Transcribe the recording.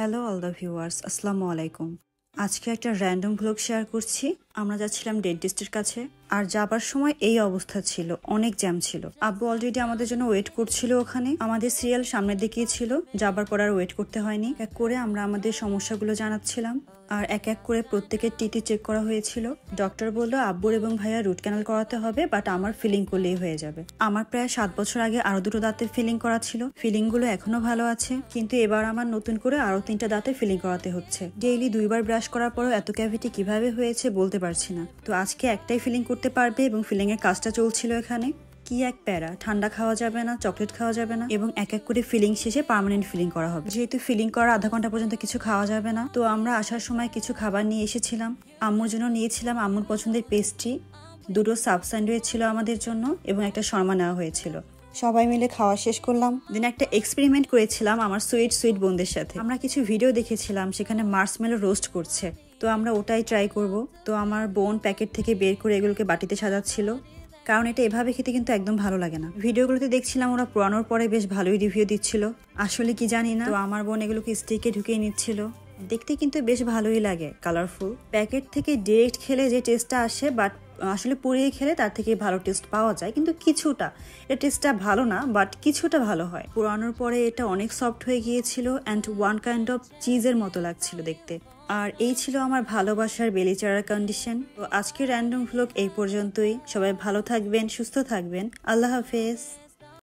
Hello all the viewers, আসসালামু আলাইকুম। আজকে একটা র্যান্ডম ভ্লগ শেয়ার করছি। আমরা যাচ্ছিলাম ডেন্টিস্টের কাছে, আর যাবার সময় এই অবস্থা ছিল, অনেক জ্যাম ছিল। আব্বু অলরেডি আমাদের জন্য ওয়েট করছিল ওখানে। আমাদের সিরিয়াল সামনের দিকেই ছিল, যাবার পর আর ওয়েট করতে হয়নি। এক করে আমরা আমাদের সমস্যাগুলো জানাচ্ছিলাম, আর এক এক করে প্রত্যেকের টিটি চেক করা হয়েছিল। ডক্টর বলল আব্বুর এবং ভাইয়া রুট ক্যানাল করাতে হবে, বাট আমার ফিলিং করলেই হয়ে যাবে। আমার প্রায় 7 বছর আগে আরো 2টো দাঁতের ফিলিং করা ছিল, ফিলিং গুলো এখনো ভালো আছে, কিন্তু এবার আমার নতুন করে আরো 3টা দাঁতে ফিলিং করাতে হচ্ছে। ডেইলি 2বার ব্রাশ করার পরও এত ক্যাভিটি কিভাবে হয়েছে বলতে পারছি না। তো আজকে একটাই ফিলিং করতে পারবে, এবং ফিলিং এর কাজটা চলছিল এখানে। কি এক প্যারা, ঠান্ডা খাওয়া যাবে না, চকলেট খাওয়া যাবে না, এবং এক এক করে ফিলিং শেষে পার্মানেন্ট ফিলিং করা হবে। যেহেতু ফিলিং করার আধা ঘন্টা পর্যন্ত কিছু খাওয়া যাবে না, তো আমরা আসার সময় কিছু খাবার নিয়ে এসেছিলাম। আম্মুর জন্য নিয়েছিলাম আম্মুর পছন্দের পেস্ট্রি, 2টো সাব স্যান্ডউইচ ছিল আমাদের জন্য, এবং একটা শর্মা নেওয়া হয়েছিল। সবাই মিলে খাওয়া শেষ করলাম। দিন একটা এক্সপেরিমেন্ট করেছিলাম আমার সুইট বোনদের সাথে। আমরা কিছু ভিডিও দেখেছিলাম, সেখানে মার্শমেলো রোস্ট করছে, তো আমরা ওটাই ট্রাই করব। তো আমার বোন প্যাকেট থেকে বের করে এগুলোকে বাটিতে সাজাচ্ছিল, কারণ এটা এভাবে খেতে কিন্তু একদম ভালো লাগে না। ভিডিওগুলোতে দেখছিলাম ওরা পুরানোর পরে বেশ ভালোই রিভিউ দিচ্ছিল, আসলে কি জানি না। তো আমার বোন এগুলোকে স্টিকে ঢুকিয়ে নিচ্ছিল, দেখতে কিন্তু বেশ ভালোই লাগে, কালারফুল। প্যাকেট থেকে ডিরেক্ট খেলে যে টেস্টটা আসে, বাট আসলে পুড়িয়ে খেলে তার থেকে ভালো টেস্ট পাওয়া যায়, কিন্তু কিছুটা, এর টেস্টটা ভালো না, বাট কিছুটা ভালো হয়। পুরানোর পরে এটা অনেক সফট হয়ে গিয়েছিল, অ্যান্ড ওয়ান কাইন্ড অফ চিজের মতো লাগছিল দেখতে। আর এই ছিল আমার ভালোবাসার বেলিচারার কন্ডিশন। তো আজকের র্যান্ডম ভ্লগ এই পর্যন্তই। সবাই ভালো থাকবেন, সুস্থ থাকবেন। আল্লাহ হাফেজ।